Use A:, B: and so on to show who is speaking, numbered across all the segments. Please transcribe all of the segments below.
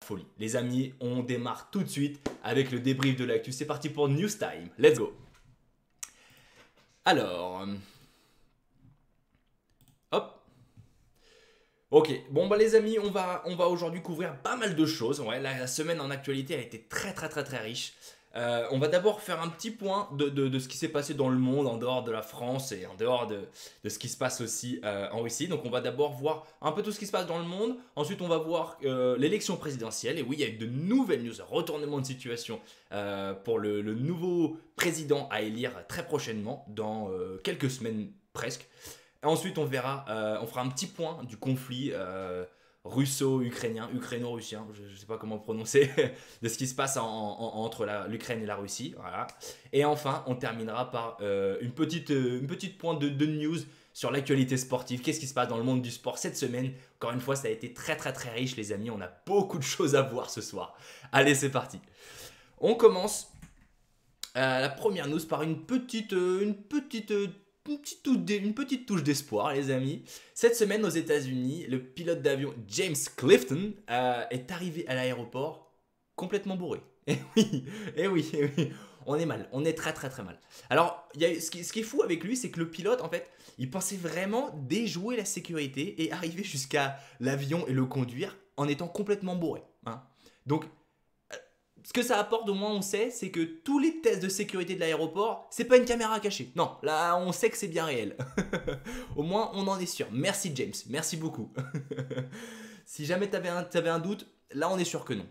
A: folie. Les amis, on démarre tout de suite avec le débrief de l'actu. C'est parti pour News Time. Let's go. Alors, hop. Ok, bon bah les amis, on va aujourd'hui couvrir pas mal de choses. Ouais, la semaine en actualité a été très riche. On va d'abord faire un petit point de ce qui s'est passé dans le monde, en dehors de la France et en dehors de ce qui se passe aussi en Russie. Donc on va d'abord voir un peu tout ce qui se passe dans le monde. Ensuite on va voir l'élection présidentielle. Et oui, il y a eu de nouvelles news, retournement de situation pour le nouveau président à élire très prochainement, dans quelques semaines presque. Ensuite, on verra, on fera un petit point du conflit russo-ukrainien, ukraino-russien, je ne sais pas comment prononcer, de ce qui se passe entre l'Ukraine et la Russie. Voilà. Et enfin, on terminera par une petite pointe de news sur l'actualité sportive. Qu'est-ce qui se passe dans le monde du sport cette semaine? Encore une fois, ça a été très riche, les amis. On a beaucoup de choses à voir ce soir. Allez, c'est parti. On commence la première news par une petite touche d'espoir, les amis. Cette semaine aux États-Unis, le pilote d'avion James Clifton est arrivé à l'aéroport complètement bourré. Et oui, on est mal, on est très mal. Alors, ce qui est fou avec lui, c'est que le pilote, en fait, il pensait vraiment déjouer la sécurité et arriver jusqu'à l'avion et le conduire en étant complètement bourré. Hein. Donc, ce que ça apporte, au moins on sait, c'est que tous les tests de sécurité de l'aéroport, c'est pas une caméra cachée. Non, là on sait que c'est bien réel. Au moins on en est sûr. Merci James, merci beaucoup. Si jamais t'avais un doute, là on est sûr que non.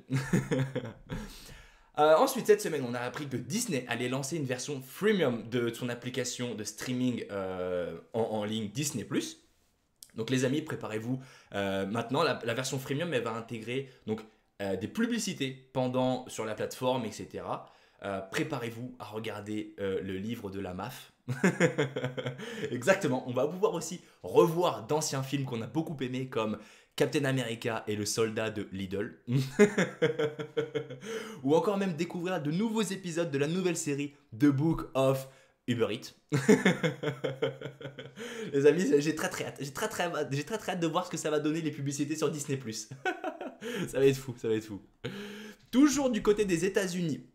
A: Ensuite, cette semaine, on a appris que Disney allait lancer une version freemium de son application de streaming en ligne Disney+. Donc les amis, préparez-vous. Maintenant, la version freemium, elle va intégrer donc des publicités sur la plateforme, etc. Préparez-vous à regarder le livre de la MAF. Exactement, on va pouvoir aussi revoir d'anciens films qu'on a beaucoup aimés, comme Captain America et le soldat de Lidl. Ou encore même découvrir de nouveaux épisodes de la nouvelle série The Book of Uber Eats. Les amis, j'ai très hâte. J'ai très hâte de voir ce que ça va donner les publicités sur Disney+. Ça va être fou. Toujours du côté des États-Unis,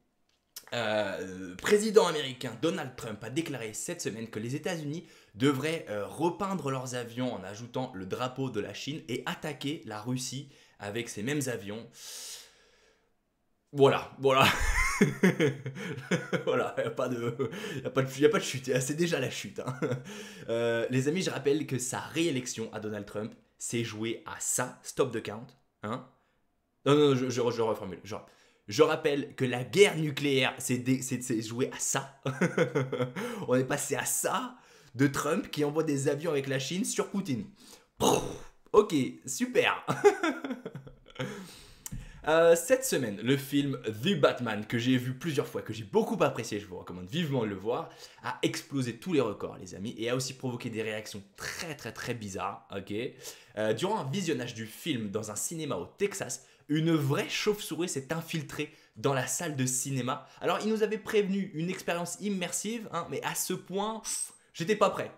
A: président américain Donald Trump a déclaré cette semaine que les États-Unis devraient repeindre leurs avions en ajoutant le drapeau de la Chine et attaquer la Russie avec ces mêmes avions. Voilà. Voilà, il n'y a pas de chute, c'est déjà la chute. Hein. Les amis, je rappelle que sa réélection à Donald Trump s'est jouée à ça, stop the count. Hein. Non, je reformule. Je rappelle que la guerre nucléaire s'est jouée à ça. On est passé à ça de Trump qui envoie des avions avec la Chine sur Poutine. Ok, super. Cette semaine, le film The Batman, que j'ai vu plusieurs fois, que j'ai beaucoup apprécié, je vous recommande vivement de le voir, a explosé tous les records, les amis, et a aussi provoqué des réactions très bizarres. Ok. Durant un visionnage du film dans un cinéma au Texas, une vraie chauve-souris s'est infiltrée dans la salle de cinéma. Alors, il nous avait prévenu une expérience immersive, hein, mais à ce point, j'étais pas prêt.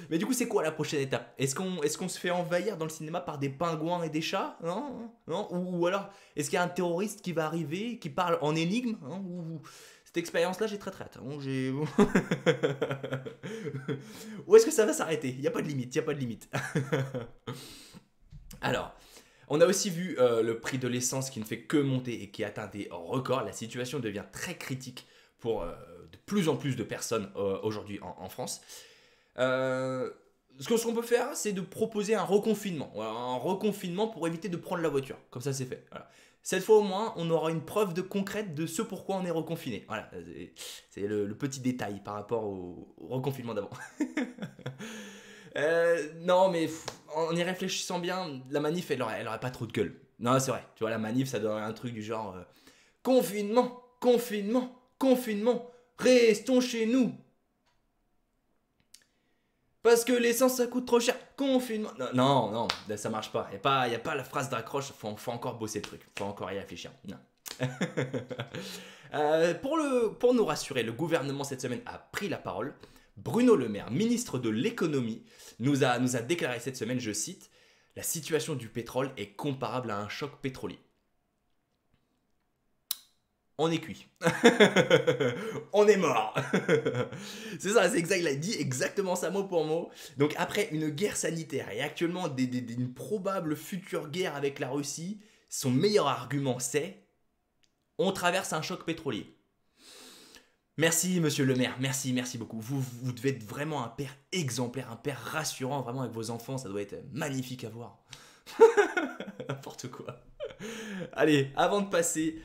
A: Mais du coup, c'est quoi la prochaine étape? Est-ce qu'on se fait envahir dans le cinéma par des pingouins et des chats? Non. Ou alors, est-ce qu'il y a un terroriste qui va arriver, qui parle en énigme, hein? Cette expérience-là, j'ai très hâte. Où est-ce que ça va s'arrêter? Il n'y a pas de limite. Alors, on a aussi vu le prix de l'essence qui ne fait que monter et qui atteint des records. La situation devient très critique pour de plus en plus de personnes aujourd'hui en France. Ce qu'on peut faire, c'est de proposer un reconfinement. Voilà, un reconfinement pour éviter de prendre la voiture. Comme ça, c'est fait. Voilà. Cette fois, au moins, on aura une preuve concrète de ce pourquoi on est reconfiné. Voilà, c'est le petit détail par rapport au reconfinement d'avant. Non, mais en y réfléchissant bien, la manif, elle aurait pas trop de gueule. Non, c'est vrai. Tu vois, la manif, ça donnerait un truc du genre confinement, restons chez nous. Parce que l'essence ça coûte trop cher. Confinement. Non, ça marche pas. Y a pas la phrase d'accroche. Faut encore bosser le truc. Faut encore y réfléchir. Non. Pour nous rassurer, le gouvernement cette semaine a pris la parole. Bruno Le Maire, ministre de l'économie, nous a déclaré cette semaine, je cite, La situation du pétrole est comparable à un choc pétrolier. On est cuit. On est mort. C'est ça, c'est exact. Il a dit exactement ça mot pour mot. Donc après une guerre sanitaire et actuellement une probable future guerre avec la Russie, son meilleur argument c'est on traverse un choc pétrolier. Merci monsieur le maire, merci beaucoup. Vous devez être vraiment un père exemplaire, un père rassurant vraiment avec vos enfants, ça doit être magnifique à voir. N'importe quoi. Allez, avant de passer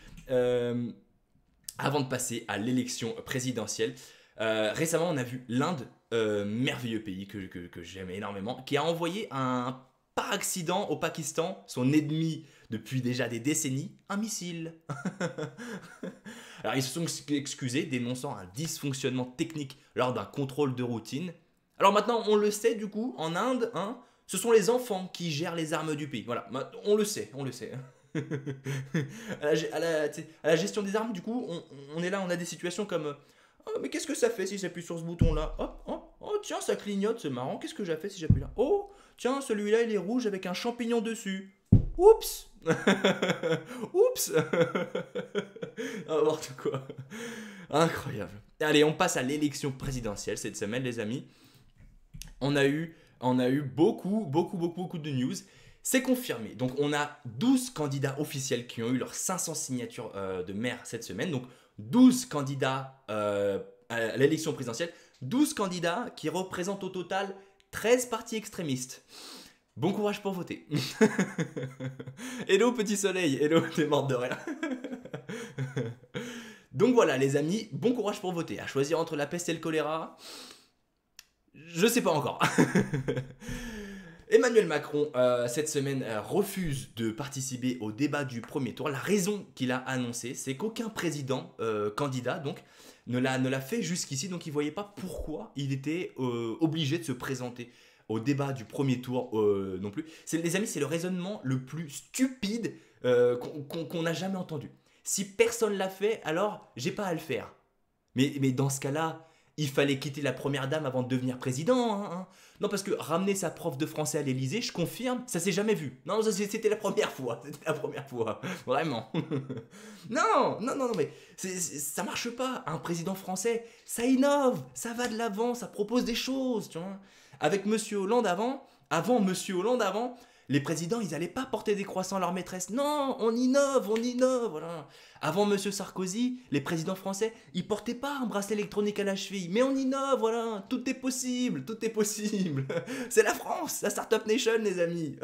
A: à l'élection présidentielle, récemment on a vu l'Inde, merveilleux pays que j'aime énormément, qui a envoyé par accident au Pakistan, son ennemi depuis déjà des décennies, un missile. Alors ils se sont excusés, dénonçant un dysfonctionnement technique lors d'un contrôle de routine. Alors maintenant on le sait du coup, en Inde, hein, ce sont les enfants qui gèrent les armes du pays. Voilà, on le sait. à la gestion des armes, du coup, on est là, on a des situations comme oh, mais qu'est-ce que ça fait si j'appuie sur ce bouton-là? Oh, tiens, ça clignote, c'est marrant. Qu'est-ce que j'ai fait si j'appuie là? Oh, tiens, celui-là, il est rouge avec un champignon dessus. Oups. Oups. N'importe quoi. Incroyable. Allez, on passe à l'élection présidentielle cette semaine, les amis. On a eu beaucoup de news. C'est confirmé. Donc, on a 12 candidats officiels qui ont eu leurs 500 signatures de maire cette semaine. Donc, 12 candidats à l'élection présidentielle. 12 candidats qui représentent au total 13 partis extrémistes. Bon courage pour voter. Hello, petit soleil. Hello, t'es morte de rire. Donc voilà, les amis, bon courage pour voter. À choisir entre la peste et le choléra, je sais pas encore. Emmanuel Macron, cette semaine, refuse de participer au débat du premier tour. La raison qu'il a annoncé, c'est qu'aucun président, candidat, donc, ne l'a fait jusqu'ici. Donc, il ne voyait pas pourquoi il était obligé de se présenter au débat du premier tour non plus. Les amis, c'est le raisonnement le plus stupide qu'on n'a jamais entendu. Si personne l'a fait, alors j'ai pas à le faire. Mais dans ce cas-là, il fallait quitter la première dame avant de devenir président. Hein. Non, parce que ramener sa prof de français à l'Élysée, je confirme, ça s'est jamais vu. Non, c'était la première fois. C'était la première fois. Vraiment. Non, mais ça marche pas. Un président français, ça innove, ça va de l'avant, ça propose des choses. Tu vois. Avec Monsieur Hollande avant Monsieur Hollande avant, les présidents, ils n'allaient pas porter des croissants à leur maîtresse. Non, on innove, voilà. Avant Monsieur Sarkozy, les présidents français, ils portaient pas un bracelet électronique à la cheville. Mais on innove, voilà. Tout est possible. C'est la France, la Startup Nation, les amis.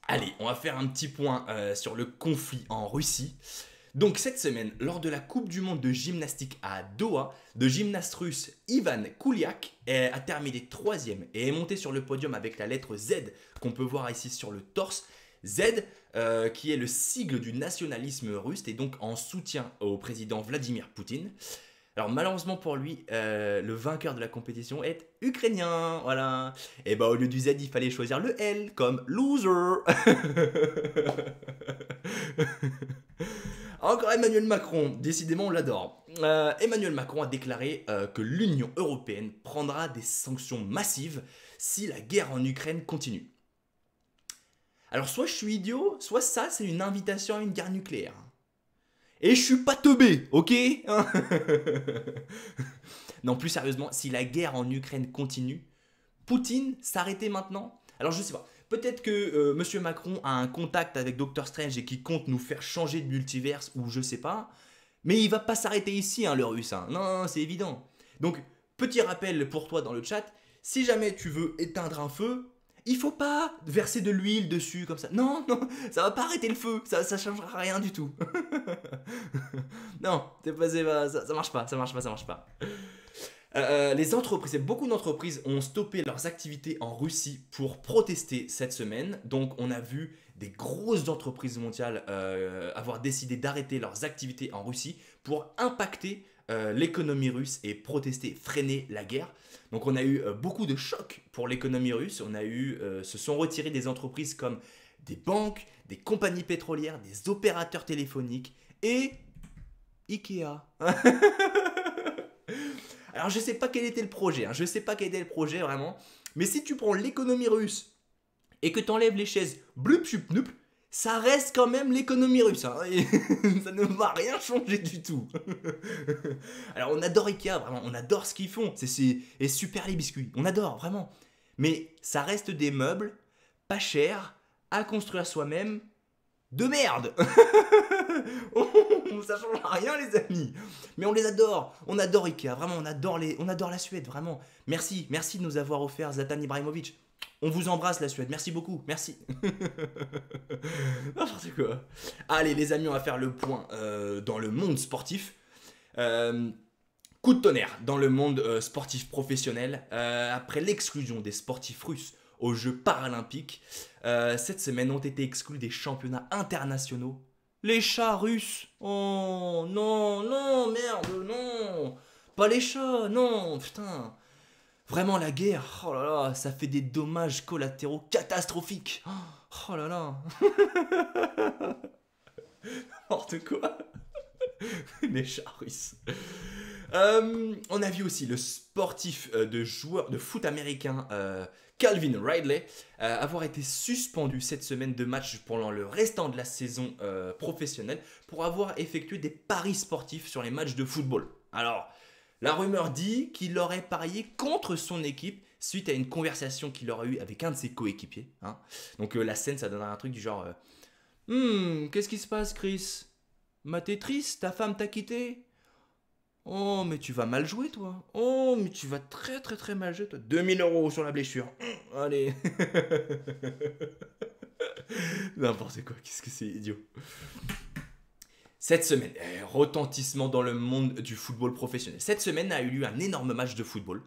A: Allez, on va faire un petit point sur le conflit en Russie. Donc cette semaine, lors de la Coupe du Monde de gymnastique à Doha, le gymnaste russe Ivan Kouliak a terminé 3e et est monté sur le podium avec la lettre Z qu'on peut voir ici sur le torse. Z, qui est le sigle du nationalisme russe et donc en soutien au président Vladimir Poutine. Alors malheureusement pour lui, le vainqueur de la compétition est ukrainien, voilà. Et bah au lieu du Z, il fallait choisir le L comme loser. Encore Emmanuel Macron, décidément on l'adore. Emmanuel Macron a déclaré que l'Union européenne prendra des sanctions massives si la guerre en Ukraine continue. Alors soit je suis idiot, soit ça c'est une invitation à une guerre nucléaire. Et je suis pas teubé, ok? Non, plus sérieusement, si la guerre en Ukraine continue, Poutine s'arrêtait maintenant? Alors je sais pas. Peut-être que Monsieur Macron a un contact avec Doctor Strange et qui compte nous faire changer de multiverse ou je sais pas. Mais il va pas s'arrêter ici, hein, le russe. Hein. Non, c'est évident. Donc, petit rappel pour toi dans le chat. Si jamais tu veux éteindre un feu, il faut pas verser de l'huile dessus comme ça. Non, ça va pas arrêter le feu. Ça changera rien du tout. Non, ça marche pas. Beaucoup d'entreprises ont stoppé leurs activités en Russie pour protester cette semaine. Donc on a vu des grosses entreprises mondiales avoir décidé d'arrêter leurs activités en Russie pour impacter l'économie russe et protester, freiner la guerre. Donc on a eu beaucoup de chocs pour l'économie russe. Se sont retirés des entreprises comme des banques, des compagnies pétrolières, des opérateurs téléphoniques et Ikea. Alors je sais pas quel était le projet, hein, je sais pas quel était le projet vraiment, mais si tu prends l'économie russe et que tu enlèves les chaises blup chup nup, ça reste quand même l'économie russe. Hein, et ça ne va rien changer du tout. Alors on adore Ikea, vraiment, on adore ce qu'ils font. Et super les biscuits, on adore, vraiment. Mais ça reste des meubles pas chers, à construire soi-même, de merde. Ça change rien les amis. Mais on les adore, on adore Ikea, vraiment, on adore la Suède, vraiment. Merci de nous avoir offert Zlatan Ibrahimovic. On vous embrasse la Suède, merci beaucoup, merci. N'importe quoi. Allez les amis, on va faire le point dans le monde sportif. Coup de tonnerre dans le monde sportif professionnel. Après l'exclusion des sportifs russes aux Jeux paralympiques, cette semaine ont été exclus des championnats internationaux les chats russes. Oh non, non, merde, non. Pas les chats, non, putain. Vraiment la guerre, oh là là, ça fait des dommages collatéraux catastrophiques. Oh là là. N'importe quoi. Les chats russes. On a vu aussi le sportif de joueur de foot américain Calvin Ridley avoir été suspendu cette semaine de match pendant le restant de la saison professionnelle pour avoir effectué des paris sportifs sur les matchs de football. Alors, la rumeur dit qu'il aurait parié contre son équipe suite à une conversation qu'il aurait eue avec un de ses coéquipiers. Hein. Donc la scène, ça donnerait un truc du genre qu'est-ce qui se passe, Chris? T'es triste, ta femme t'a quitté? Oh, mais tu vas mal jouer, toi. Oh, mais tu vas très très très mal jouer, toi. 2000 € sur la blessure. Allez. N'importe quoi, qu'est-ce que c'est idiot. Cette semaine, retentissement dans le monde du football professionnel. Cette semaine a eu lieu un énorme match de football.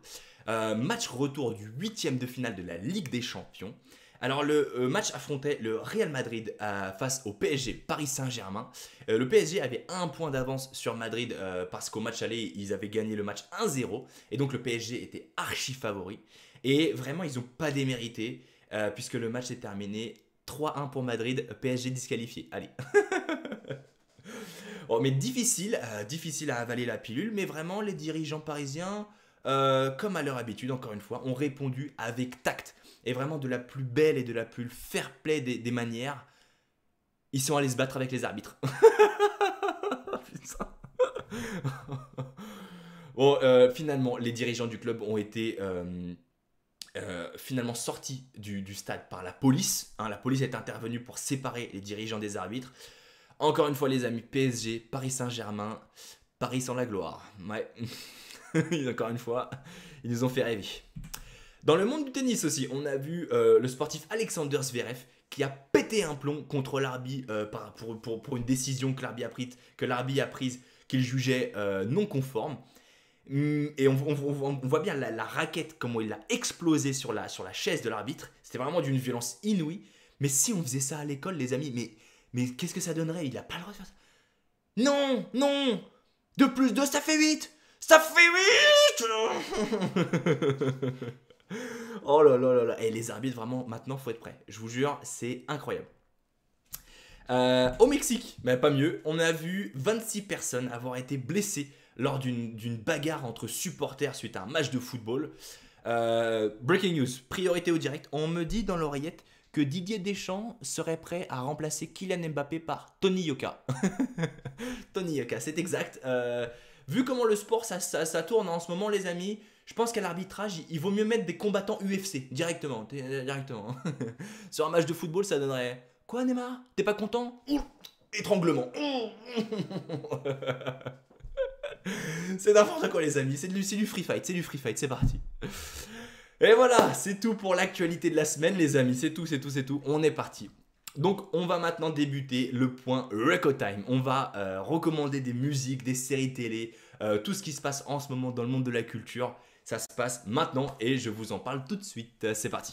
A: Match retour du 8e de finale de la Ligue des Champions. Alors le match affrontait le Real Madrid face au PSG Paris Saint-Germain. Le PSG avait un point d'avance sur Madrid parce qu'au match aller, ils avaient gagné le match 1-0. Et donc le PSG était archi favori. Et vraiment, ils n'ont pas démérité puisque le match s'est terminé 3-1 pour Madrid, PSG disqualifié. Allez. Bon, mais difficile à avaler la pilule, mais vraiment les dirigeants parisiens, comme à leur habitude, encore une fois, ont répondu avec tact et vraiment de la plus belle et de la plus fair-play des manières. Ils sont allés se battre avec les arbitres. Putain. Bon, finalement, les dirigeants du club ont été finalement sortis du stade par la police. Hein, la police est intervenue pour séparer les dirigeants des arbitres. Encore une fois, les amis, PSG, Paris Saint-Germain, Paris sans la gloire. Ouais. Encore une fois, ils nous ont fait rêver. Dans le monde du tennis aussi, on a vu le sportif Alexander Zverev qui a pété un plomb contre l'arbitre pour une décision que l'arbitre a prise qu'il jugeait non conforme. Et on voit bien la raquette, comment il l'a explosé sur la chaise de l'arbitre. C'était vraiment d'une violence inouïe. Mais si on faisait ça à l'école, les amis, mais qu'est-ce que ça donnerait? Il n'a pas le droit de faire ça. Non, non. 2 plus 2, ça fait 8. Ça fait 8. Oh là là là là. Et les arbitres, vraiment, maintenant, faut être prêt. Je vous jure, c'est incroyable. Au Mexique, mais pas mieux, on a vu 26 personnes avoir été blessées lors d'une bagarre entre supporters suite à un match de football. Breaking news, priorité au direct. On me dit dans l'oreillette que Didier Deschamps serait prêt à remplacer Kylian Mbappé par Tony Yoka. Tony Yoka, c'est exact. Vu comment le sport ça tourne en ce moment, les amis, je pense qu'à l'arbitrage, il vaut mieux mettre des combattants UFC directement. Sur un match de football, ça donnerait quoi, Neymar? T'es pas content? Étranglement. C'est n'importe quoi, les amis. C'est du free fight, c'est parti. Et voilà, c'est tout pour l'actualité de la semaine, les amis. C'est tout. On est parti. Donc, on va maintenant débuter le point Record Time. On va recommander des musiques, des séries télé, tout ce qui se passe en ce moment dans le monde de la culture. Ça se passe maintenant et je vous en parle tout de suite. C'est parti.